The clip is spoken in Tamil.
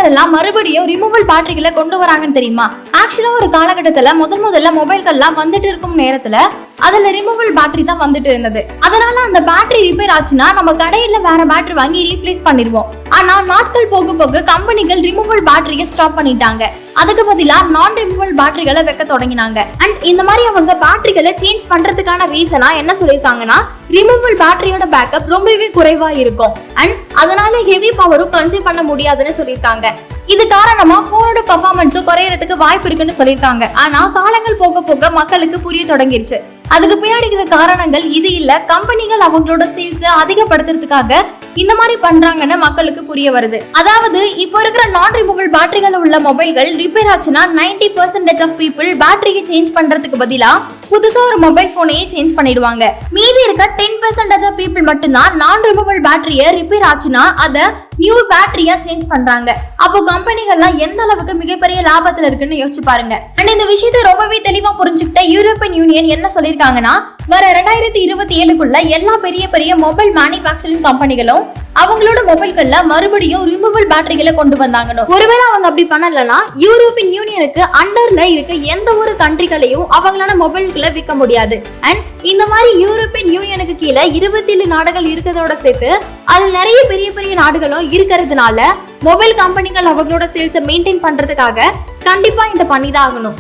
கம்பெனிகள் எல்லாம் மறுபடியும் ரிமூவல் பேட்டரிகளை கொண்டு வராங்கன்னு தெரியுமா? ஆக்சுவலா ஒரு காலகட்டத்துல முதல்ல மொபைல்கள்லாம் வந்துட்டு இருக்கும் நேரத்துல அதுல ரிமூவல் பேட்டரி தான் வந்துட்டு இருந்தது. அதனால அந்த பேட்டரி ரிப்பேர் ஆச்சுன்னா நம்ம கடையில வேற பேட்டரி வாங்கி ரீப்ளேஸ் பண்ணிடுவோம். ஆனா நாட்கள் போக போக கம்பெனிகள் ரிமூவல் பேட்டரியை ஸ்டாப் பண்ணிட்டாங்க. அதுக்கு பதிலா நான் ரிமூவல் பேட்டரிகளை வைக்க தொடங்கினாங்க. அண்ட் இந்த மாதிரி அவங்க பேட்டரிகளை சேஞ்ச் பண்றதுக்கான ரீசனா என்ன சொல்லிருக்காங்கன்னா, ரிமூவல் பேட்டரியோட பேக்கப் ரொம்பவே குறைவா இருக்கும் அண்ட் அதனால ஹெவி பவரும் கன்சியூம் பண்ண முடியாதுன்னு சொல்லியிருக்காங்க. இது காரணமா போனோட பெர்ஃபார்மன்ஸும் குறையறதுக்கு வாய்ப்பு இருக்குன்னு சொல்லியிருக்காங்க. ஆனா காலங்கள் போக போக மக்களுக்கு புரிய தொடங்கிருச்சு. அதுக்கு பின்னாடி இருக்கிற காரணங்கள் இது இல்ல, கம்பெனிகள் அவங்களோட சேல்ஸ் அதிகப்படுத்துறதுக்காக இந்த மாதிரி பண்றாங்கன்னு மக்களுக்கு புரிய வருது. அதாவது இப்போ இருக்கிற நான் ரிமூவல் பேட்டரிகள் உள்ள மொபைல்கள் ரிப்பேர் ஆச்சுன்னா 90% ஆஃப் பீப்புள் பேட்டரியை சேஞ்ச் பண்றதுக்கு பதிலா புதுசா ஒரு மொபைல் போனையே சேஞ்ச் பண்ணிடுவாங்க. மீதி இருக்க 10% ஆஃப் பீப்புள் மட்டும்தான் நான் ரிமூவல் பேட்டரியை ரிப்பேர் ஆச்சுன்னா அதை நியூ பேட்டரியா சேஞ்ச் பண்றாங்க. அப்போ கம்பெனிகள்லாம் எந்த அளவுக்கு மிகப்பெரிய லாபத்துல இருக்குன்னு யோசிச்சு பாருங்க. அண்ட் இந்த விஷயத்தை ரொம்பவே தெளிவா புரிஞ்சுக்கிட்ட யூரோப்பியன் யூனியன் என்ன சொல்லிருக்காங்கன்னா, வர 2027க்குள்ள எல்லா பெரிய மொபைல் மேனுஃபேக்சரிங் கம்பெனிகளும் அவங்களோட மொபைல்கள்ல மறுபடியும் ரிமூவல் பேட்டரிகளை கொண்டு வந்தாங்க. ஒருவேளை அவங்க அப்படி பண்ணலன்னா யூரோப்பியன் யூனியனுக்கு அண்டர்ல இருக்க எந்த ஒரு கண்ட்ரிகளையும் அவங்களால மொபைல்களை விற்க முடியாது. அண்ட் இந்த மாதிரி யூரோப்பியன் யூனியனுக்கு கீழே 27 நாடுகள் இருக்கிறதோட சேர்த்து அதுல நிறைய பெரிய நாடுகளும் இருக்கிறதுனால மொபைல் கம்பெனிகள் அவங்களோட சேல்ஸை மெயின்டைன் பண்றதுக்காக கண்டிப்பா இந்த பண்ணிதான் ஆகணும்.